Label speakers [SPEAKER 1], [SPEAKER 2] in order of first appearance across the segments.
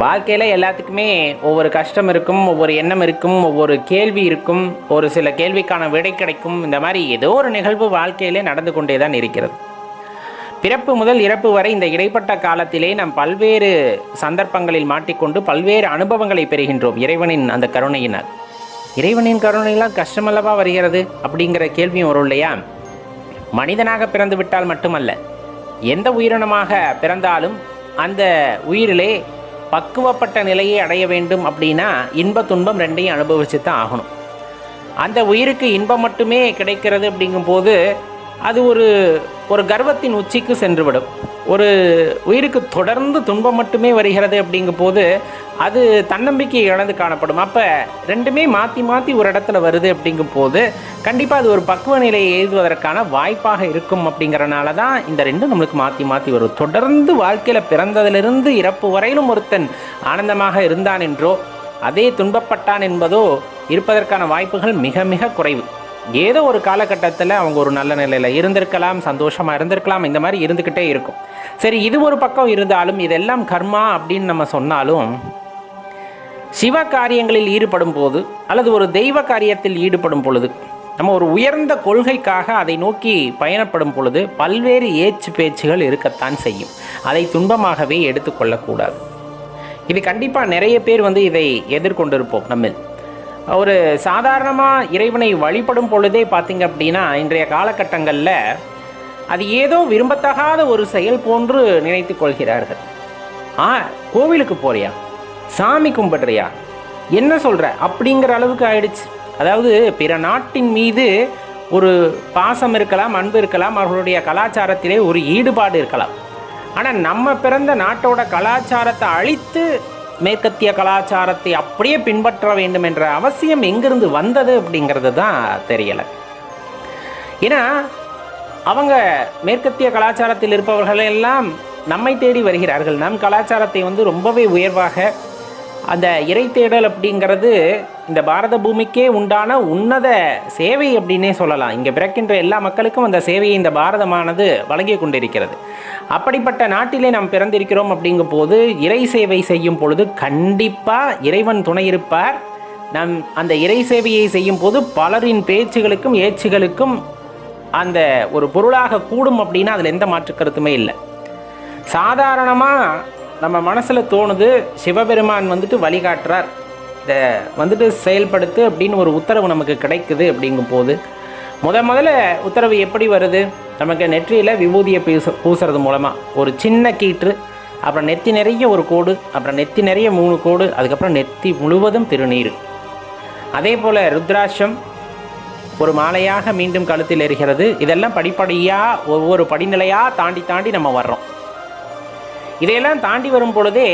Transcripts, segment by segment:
[SPEAKER 1] வாழ்க்கையில் எல்லாத்துக்குமே ஒவ்வொரு கஷ்டம் இருக்கும், ஒவ்வொரு எண்ணம் இருக்கும், ஒவ்வொரு கேள்வி இருக்கும், ஒரு சில கேள்விக்கான விடை கிடைக்கும். இந்த மாதிரி ஏதோ ஒரு நிகழ்வு வாழ்க்கையிலே நடந்து கொண்டே தான் இருக்கிறது. பிறப்பு முதல் இறப்பு வரை இந்த இடைப்பட்ட காலத்திலே நாம் பல்வேறு சந்தர்ப்பங்களில் மாட்டிக்கொண்டு பல்வேறு அனுபவங்களை பெறுகின்றோம் இறைவனின் அந்த கருணையினால். இறைவனின் கருணையெல்லாம் கஷ்டமல்லவா வருகிறது அப்படிங்கிற கேள்வியும் வரும் இல்லையா? மனிதனாக பிறந்து விட்டால் மட்டுமல்ல, எந்த உயிரினமாக பிறந்தாலும் அந்த உயிரிலே பக்குவப்பட்ட நிலையை அடைய வேண்டும் அப்படின்னா இன்ப துன்பம் ரெண்டையும் அனுபவிச்சு தான் ஆகணும். அந்த உயிருக்கு இன்பம் மட்டுமே கிடைக்கிறது அப்படிங்கும்போது அது ஒரு கர்வத்தின் உச்சிக்கு சென்றுவிடும். ஒரு உயிருக்கு தொடர்ந்து துன்பம் மட்டுமே வருகிறது அப்படிங்கும் போது அது தன்னம்பிக்கையை இழந்து காணப்படும். அப்போ ரெண்டுமே மாற்றி மாற்றி ஒரு இடத்துல வருது அப்படிங்கும் போது கண்டிப்பாக அது ஒரு பக்குவ நிலையை எழுதுவதற்கான வாய்ப்பாக இருக்கும். அப்படிங்கிறனால தான் இந்த ரெண்டும் நம்மளுக்கு மாற்றி மாற்றி வரும். தொடர்ந்து வாழ்க்கையில் பிறந்ததிலிருந்து இறப்பு வரையிலும் ஒருத்தன் ஆனந்தமாக இருந்தான் என்றோ அதே துன்பப்பட்டான் என்பதோ இருப்பதற்கான வாய்ப்புகள் மிக மிக குறைவு. ஏதோ ஒரு காலகட்டத்தில் அவங்க ஒரு நல்ல நிலையில் இருந்திருக்கலாம், சந்தோஷமாக இருந்திருக்கலாம், இந்த மாதிரி இருந்துக்கிட்டே இருக்கும். சரி, இது ஒரு பக்கம் இருந்தாலும் இதெல்லாம் கர்மா அப்படின்னு நம்ம சொன்னாலும் சிவ காரியங்களில் ஈடுபடும் போது அல்லது ஒரு தெய்வ காரியத்தில் ஈடுபடும் பொழுது நம்ம ஒரு உயர்ந்த கொள்கைக்காக அதை நோக்கி பயணப்படும் பொழுது பல்வேறு ஏச்சு பேச்சுகள் இருக்கத்தான் செய்யும். அதை துன்பமாகவே எடுத்துக்கொள்ளக்கூடாது. இது கண்டிப்பாக நிறைய பேர் இதை எதிர்கொண்டிருப்போம். நம்ம ஒரு சாதாரணமாக இறைவனை வழிபடும் பொழுதே பார்த்திங்க அப்படின்னா இன்றைய காலகட்டங்களில் அது ஏதோ விரும்பத்தகாத ஒரு செயல் போன்று நினைத்து கொள்கிறார்கள். கோவிலுக்கு போறியா, சாமி கும்பிடுறியா, என்ன சொல்கிற அப்படிங்கிற அளவுக்கு ஆயிடுச்சு. அதாவது பிற நாட்டின் மீது ஒரு பாசம் இருக்கலாம், அன்பு இருக்கலாம், அவர்களுடைய கலாச்சாரத்திலே ஒரு ஈடுபாடு இருக்கலாம். ஆனால் நம்ம பிறந்த நாட்டோட கலாச்சாரத்தை அழித்து மேற்கத்திய கலாச்சாரத்தை அப்படியே பின்பற்ற வேண்டும் என்ற அவசியம் எங்கிருந்து வந்தது அப்படிங்கிறது தான் தெரியலை. ஏன்னா அவங்க மேற்கத்திய கலாச்சாரத்தில் இருப்பவர்கள் எல்லாம் நம்மை தேடி வருகிறார்கள். நம் கலாச்சாரத்தை ரொம்பவே உயர்வாக அந்த இறை தேடல் அப்படிங்கிறது இந்த பாரத பூமிக்கே உண்டான உன்னத சேவை அப்படின்னே சொல்லலாம். இங்கே பிறக்கின்ற எல்லா மக்களுக்கும் அந்த சேவையை இந்த பாரதமானது வழங்கி கொண்டிருக்கிறது. அப்படிப்பட்ட நாட்டிலே நாம் பிறந்திருக்கிறோம் அப்படிங்கும் போது இறை சேவை செய்யும் பொழுது கண்டிப்பாக இறைவன் துணை இருப்பார். நம் அந்த இறை சேவையை செய்யும் போது பலரின் பேச்சுகளுக்கும் ஏச்சுகளுக்கும் அந்த ஒரு பொருளாக கூடும் அப்படின்னா அதில் எந்த மாற்று கருத்துமே இல்லை. சாதாரணமாக நம்ம மனசில் தோணுது, சிவபெருமான் வழிகாட்டுறார், இதை செயல்படுத்து அப்படின்னு ஒரு உத்தரவு நமக்கு கிடைக்குது அப்படிங்கும் போது முதல்ல உத்தரவு எப்படி வருது? நமக்கு நெற்றியில் விபூதியை பூசுறது மூலமாக ஒரு சின்ன கீற்று, அப்புறம் நெத்தி நிறைய ஒரு கோடு, அப்புறம் நெத்தி நிறைய 3 கோடு, அதுக்கப்புறம் நெத்தி முழுவதும் திருநீர். அதே போல் ருத்ராட்சம் ஒரு மாலையாக மீண்டும் கழுத்தில் எரிகிறது. இதெல்லாம் படிப்படியாக ஒவ்வொரு படிநிலையாக தாண்டி நம்ம வர்றோம். இதையெல்லாம் தாண்டி வரும் பொழுதே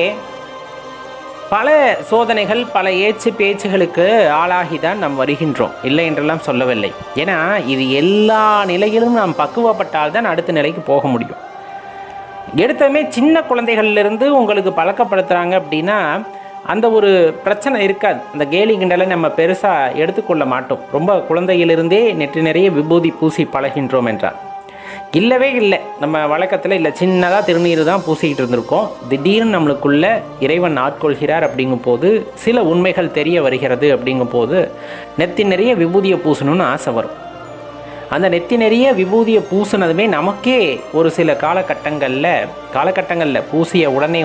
[SPEAKER 1] பல சோதனைகள், பல ஏச்சு பேச்சுகளுக்கு ஆளாகி தான் நாம் வருகின்றோம், இல்லை என்றெல்லாம் சொல்லவில்லை. ஏன்னா இது எல்லா நிலையிலும் நாம் பக்குவப்பட்டால் தான் அடுத்த நிலைக்கு போக முடியும். எடுத்ததுமே சின்ன குழந்தைகளிலிருந்து உங்களுக்கு பழக்கப்படுத்துகிறாங்க அப்படின்னா அந்த ஒரு பிரச்சனை இருக்காது. அந்த கேலி கிண்டலை நம்ம பெருசாக எடுத்துக்கொள்ள மாட்டோம். ரொம்ப குழந்தையிலிருந்தே நெற்றி நிறைய விபூதி பூசி பழகின்றோம் என்றால் இல்லவே இல்லை. நம்ம வழக்கத்தில் இல்லை, சின்னதாக திருநீர் தான் பூசிக்கிட்டு இருந்திருக்கோம். திடீர்னு நம்மளுக்குள்ள இறைவன் ஆட்கொள்கிறார் அப்படிங்கும் போது சில உண்மைகள் தெரிய வருகிறது. அப்படிங்கும் போது நெத்தி நிறைய விபூதியை பூசணும்னு ஆசை வரும். அந்த நெத்தி நிறைய விபூதியை பூசினதுமே நமக்கே ஒரு சில காலகட்டங்களில் பூசிய உடனே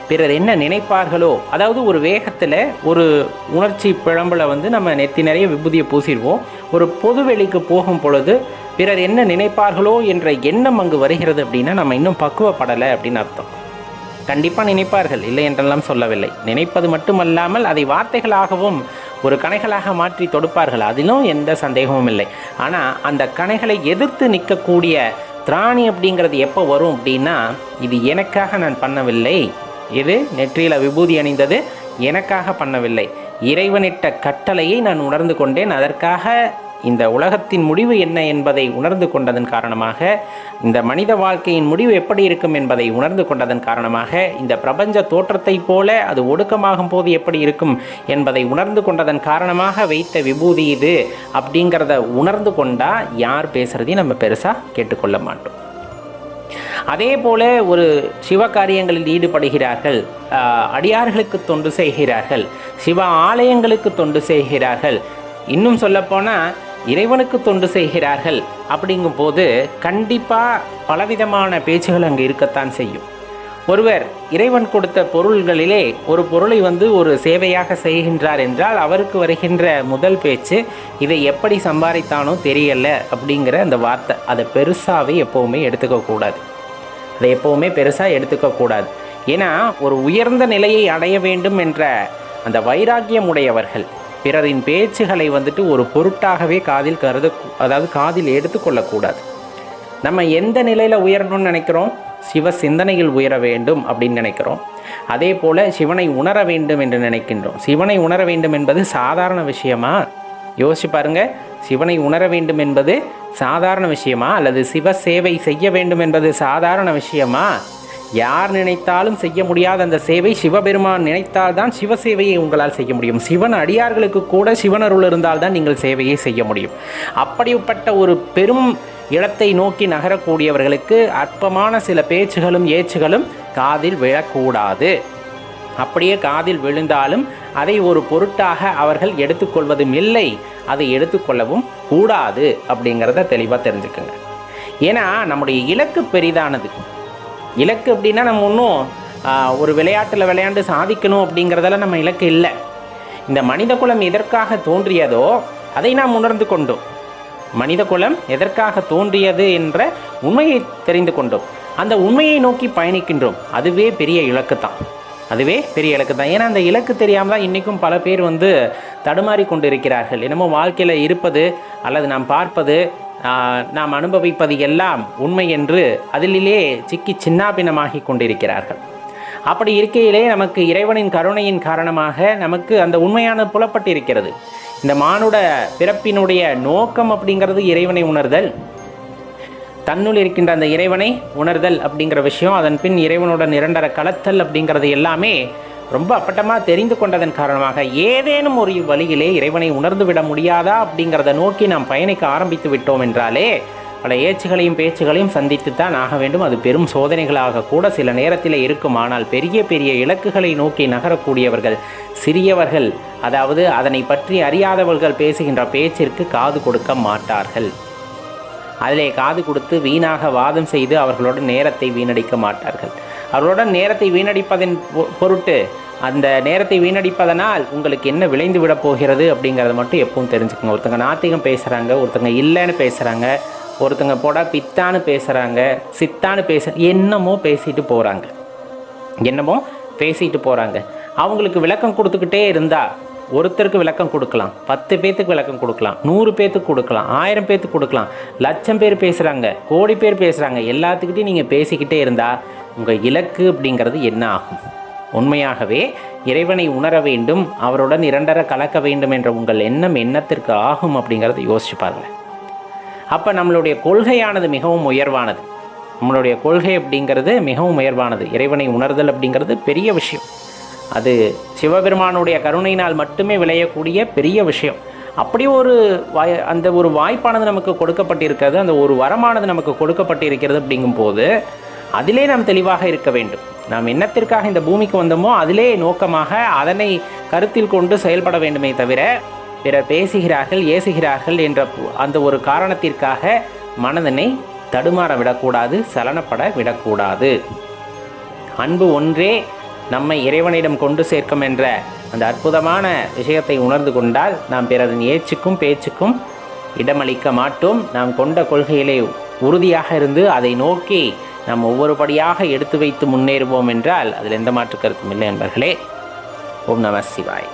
[SPEAKER 1] பிறர் என்ன நினைப்பார்களோ, அதாவது ஒரு வேகத்தில் ஒரு உணர்ச்சி பிழம்பில் நம்ம நெத்தி நிறைய விபூதியை பூசிடுவோம். ஒரு பொதுவெளிக்கு போகும் பொழுது பிறர் என்ன நினைப்பார்களோ என்ற எண்ணம் அங்கு வருகிறது அப்படின்னா நம்ம இன்னும் பக்குவப்படலை அப்படின்னு அர்த்தம். கண்டிப்பாக நினைப்பார்கள், இல்லை என்றெல்லாம் சொல்லவில்லை. நினைப்பது மட்டுமல்லாமல் அதை வார்த்தைகளாகவும் ஒரு கணைகளாக மாற்றி தொடுப்பார்கள், அதிலும் எந்த சந்தேகமும் இல்லை. ஆனால் அந்த கணைகளை எதிர்த்து நிற்கக்கூடிய திராணி அப்படிங்கிறது எப்போ வரும் அப்படின்னா, இது எனக்காக நான் பண்ணவில்லை, இது நெற்றியில் விபூதி அணிந்தது எனக்காக பண்ணவில்லை, இறைவனிட்ட கட்டளையை நான் உணர்ந்து கொண்டேன், அதற்காக இந்த உலகத்தின் முடிவு என்ன என்பதை உணர்ந்து கொண்டதன் காரணமாக, இந்த மனித வாழ்க்கையின் முடிவு எப்படி இருக்கும் என்பதை உணர்ந்து கொண்டதன் காரணமாக, இந்த பிரபஞ்ச தோற்றத்தை போல அது ஒடுக்கமாகும் போது எப்படி இருக்கும் என்பதை உணர்ந்து கொண்டதன் காரணமாக வைத்த விபூதி இது அப்படிங்கிறத உணர்ந்து கொண்டால் யார் பேசுகிறதையும் நம்ம பெருசாக கேட்டுக்கொள்ள மாட்டோம். அதே போல ஒரு சிவ காரியங்களில் ஈடுபடுகிறார்கள், அடியார்களுக்கு தொண்டு செய்கிறார்கள், சிவ ஆலயங்களுக்கு தொண்டு செய்கிறார்கள், இன்னும் சொல்லப்போனால் இறைவனுக்கு தொண்டு செய்கிறார்கள். அப்படிங்கும் போது கண்டிப்பாக பலவிதமான பேச்சுகள் அங்கே இருக்கத்தான் செய்யும். ஒருவர் இறைவன் கொடுத்த பொருள்களிலே ஒரு பொருளை ஒரு சேவையாக செய்கின்றார் என்றால் அவருக்கு வருகின்ற முதல் பேச்சு, இதை எப்படி சம்பாதித்தானோ தெரியல அப்படிங்கிற அந்த வார்த்தை. அதை பெருசாகவே எப்போவுமே எடுத்துக்கக்கூடாது. அதை எப்போவுமே பெருசாக எடுத்துக்கக்கூடாது. ஏன்னா ஒரு உயர்ந்த நிலையை அடைய வேண்டும் என்ற அந்த வைராக்கியம் உடையவர்கள் பிறரின் பேச்சுகளை ஒரு பொருட்டாகவே காதில் எடுத்துக்கொள்ளக்கூடாது. நம்ம எந்த நிலையில் உயரணும்னு நினைக்கிறோம்? சிவ சிந்தனையில் உயர வேண்டும் அப்படின்னு நினைக்கிறோம். அதே போல் சிவனை உணர வேண்டும் என்று நினைக்கின்றோம். சிவனை உணர வேண்டும் என்பது சாதாரண விஷயமா? யோசிச்சு பாருங்க. சிவனை உணர வேண்டும் என்பது சாதாரண விஷயமா? அல்லது சிவ சேவை செய்ய வேண்டும் என்பது சாதாரண விஷயமா? யார் நினைத்தாலும் செய்ய முடியாத அந்த சேவை சிவபெருமான் நினைத்தால்தான் சிவ சேவையை உங்களால் செய்ய முடியும். சிவன் அடியார்களுக்கு கூட சிவனருள் இருந்தால்தான் நீங்கள் சேவையை செய்ய முடியும். அப்படிப்பட்ட ஒரு பெரும் இடத்தை நோக்கி நகரக்கூடியவர்களுக்கு அற்பமான சில பேச்சுகளும் ஏச்சுகளும் காதில் விழக்கூடாது. அப்படியே காதில் விழுந்தாலும் அதை ஒரு பொருட்டாக அவர்கள் எடுத்துக்கொள்வதும் இல்லை, அதை எடுத்துக்கொள்ளவும் கூடாது அப்படிங்கிறத தெளிவாக தெரிஞ்சுக்குங்க. ஏன்னா நம்முடைய இலக்கு பெரிதானது. இலக்கு அப்படின்னா நம்ம ஒன்றும் ஒரு விளையாட்டில் விளையாண்டு சாதிக்கணும் அப்படிங்கிறதெல்லாம் நம்ம இலக்கு இல்லை. இந்த மனித குலம் எதற்காக தோன்றியதோ அதை நாம் உணர்ந்து கொண்டோம். மனித குலம் எதற்காக தோன்றியது என்ற உண்மையை தெரிந்து கொண்டோம். அந்த உண்மையை நோக்கி பயணிக்கின்றோம். அதுவே பெரிய இலக்கு தான். ஏன்னா அந்த இலக்கு தெரியாமல் தான் இன்றைக்கும் பல பேர் தடுமாறி கொண்டு இருக்கிறார்கள். என்னமோ வாழ்க்கையில் இருப்பது அல்லது நாம் பார்ப்பது நாம் அனுபவிப்பது எல்லாம் உண்மை என்று அதிலே சிக்கி சின்னாபின்னமாகி கொண்டிருக்கிறார்கள். அப்படி இருக்கையிலே நமக்கு இறைவனின் கருணையின் காரணமாக நமக்கு அந்த உண்மையான புலப்பட்டிருக்கிறது. இந்த மானுட பிறப்பினுடைய நோக்கம் அப்படிங்கிறது இறைவனை உணர்தல், தன்னுள் இருக்கின்ற அந்த இறைவனை உணர்தல் அப்படிங்கிற விஷயம், அதன் பின் இறைவனோட நிரந்தர கலத்தல் அப்படிங்கிறது எல்லாமே ரொம்ப அப்பட்டமாக தெரிந்து கொண்டதன் காரணமாக ஏதேனும் ஒரு வழியிலே இறைவனை உணர்ந்து விட முடியாதா அப்படிங்கிறத நோக்கி நாம் பயணிக்க ஆரம்பித்து விட்டோம் என்றாலே பல ஏச்சுகளையும் பேச்சுகளையும் சந்தித்து தான் ஆக வேண்டும். அது பெரும் சோதனைகளாக கூட சில நேரத்தில் இருக்கும். ஆனால் பெரிய பெரிய இலக்குகளை நோக்கி நகரக்கூடியவர்கள் சிறியவர்கள், அதாவது அதனை பற்றி அறியாதவர்கள் பேசுகின்ற பேச்சிற்கு காது கொடுக்க மாட்டார்கள். அதிலே காது கொடுத்து வீணாக வாதம் செய்து அவர்களோட நேரத்தை வீணடிக்க மாட்டார்கள். அவர்களோட நேரத்தை வீணடிப்பதன் பொருட்டு அந்த நேரத்தை வீணடிப்பதனால் உங்களுக்கு என்ன விளைந்து விட போகிறது அப்படிங்கிறத மட்டும் எப்பவும் தெரிஞ்சுக்கோங்க. ஒருத்தங்க நாத்திகம் பேசுகிறாங்க, ஒருத்தங்க இல்லைன்னு பேசுகிறாங்க, ஒருத்தங்க போட பித்தான்னு பேசுகிறாங்க, சித்தான்னு என்னமோ பேசிட்டு போகிறாங்க. அவங்களுக்கு விளக்கம் கொடுத்துக்கிட்டே இருந்தால் ஒருத்தருக்கு விளக்கம் கொடுக்கலாம், 10 பேத்துக்கு விளக்கம் கொடுக்கலாம், 100 பேத்துக்கு கொடுக்கலாம், 1000 பேத்துக்கு கொடுக்கலாம், லட்சம் பேர் பேசுகிறாங்க, கோடி பேர் பேசுகிறாங்க. எல்லாத்துக்கிட்டையும் நீங்கள் பேசிக்கிட்டே இருந்தால் உங்கள் இலக்கு அப்படிங்கிறது என்ன ஆகும்? உண்மையாகவே இறைவனை உணர வேண்டும், அவருடன் இரண்டர கலக்க வேண்டும் என்ற உங்கள் எண்ணத்திற்கு ஆகும் அப்படிங்கிறத யோசிச்சு பாருங்கள். அப்போ நம்மளுடைய கொள்கையானது மிகவும் உயர்வானது. நம்மளுடைய கொள்கை அப்படிங்கிறது மிகவும் உயர்வானது. இறைவனை உணர்தல் அப்படிங்கிறது பெரிய விஷயம். அது சிவபெருமானுடைய கருணையினால் மட்டுமே விளையக்கூடிய பெரிய விஷயம். அப்படி அந்த ஒரு வாய்ப்பானது நமக்கு கொடுக்கப்பட்டிருக்கிறது, அந்த ஒரு வரமானது நமக்கு கொடுக்கப்பட்டிருக்கிறது. அப்படிங்கும்போது அதிலே நாம் தெளிவாக இருக்க வேண்டும். நாம் என்னத்திற்காக இந்த பூமிக்கு வந்தோமோ அதிலே நோக்கமாக அதனை கருத்தில் கொண்டு செயல்பட வேண்டுமே தவிர பிறர் பேசுகிறார்கள், ஏசுகிறார்கள் என்ற அந்த ஒரு காரணத்திற்காக மனதனை தடுமாற விடக்கூடாது, சலனப்பட விடக்கூடாது. அன்பு ஒன்றே நம்மை இறைவனிடம் கொண்டு சேர்க்கும் என்ற அந்த அற்புதமான விஷயத்தை உணர்ந்து கொண்டால் நாம் பிறரின் ஏச்சுக்கும் பேச்சுக்கும் இடமளிக்க மாட்டோம். நாம் கொண்ட கொள்கையிலே உறுதியாக இருந்து அதை நோக்கி நாம் ஒவ்வொரு படியாக எடுத்து வைத்து முன்னேறுவோம் என்றால் அதில் எந்த மாற்று கருத்தும் இல்லை என்பர்களே. ஓம் நம சிவாய்.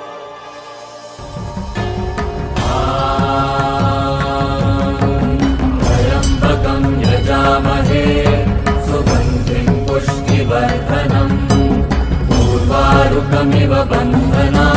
[SPEAKER 2] सुगन्धिं पुष्टिवर्धनम् पूर्वारुकमिव बन्धना